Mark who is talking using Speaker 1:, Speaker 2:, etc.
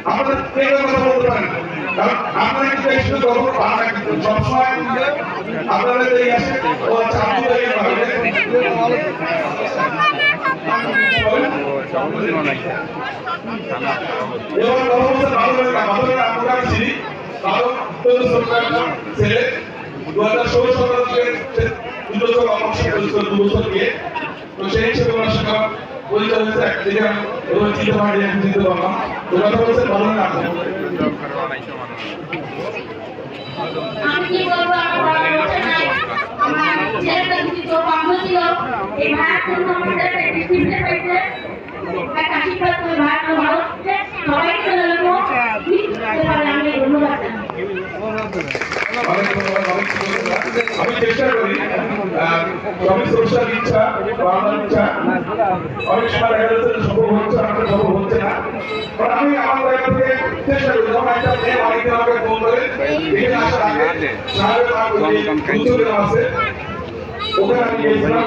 Speaker 1: আমাদের কথা বলতে পারেন, কারণ আমরা কিন্তু শুধু গল্প পান না, কিন্তু সবসময় আপনারা যে আসে ও চালু হয়ে যাবে। এবার অবস্থা ভালো লাগে না, ভালো লাগে আমরা ছিলি কারণ সরকার ছেলে 2016 থেকে দুটো অংশ করেছিল 2 বছর দিয়ে। তো সেই হিসেবে ওনার সঙ্গে পরিচয় হয়েছে একদিকে এবং চিন্তা ভাবনা নিয়ে চিন্তা করলাম তো কথা বলছে ভালো না।
Speaker 2: আমি কি বলবো আমার ছেলেটা যদি তো বন্ধ ছিল এই ভাড়া জন্য আমাদের একটা ডিসিপ্লিন হয়েছে একটা আশীর্বাদ করে ভাড়া ভালো সবাইকে বলবো আমি ধন্যবাদ
Speaker 1: আমি চেষ্টা করি সবই সোশ্যাল ইচ্ছা বাংলার ইচ্ছা অনেক সময় দেখা যাচ্ছে সম্ভব হচ্ছে আমাদের সম্ভব হচ্ছে না, কারণ আমি আমার জায়গা থেকে চেষ্টা করি যখন একটা মেয়ে বাড়িতে আমাকে ফোন করে এখানে আসার আগে সাহেবের নাম আছে ওখানে আমি গিয়েছিলাম।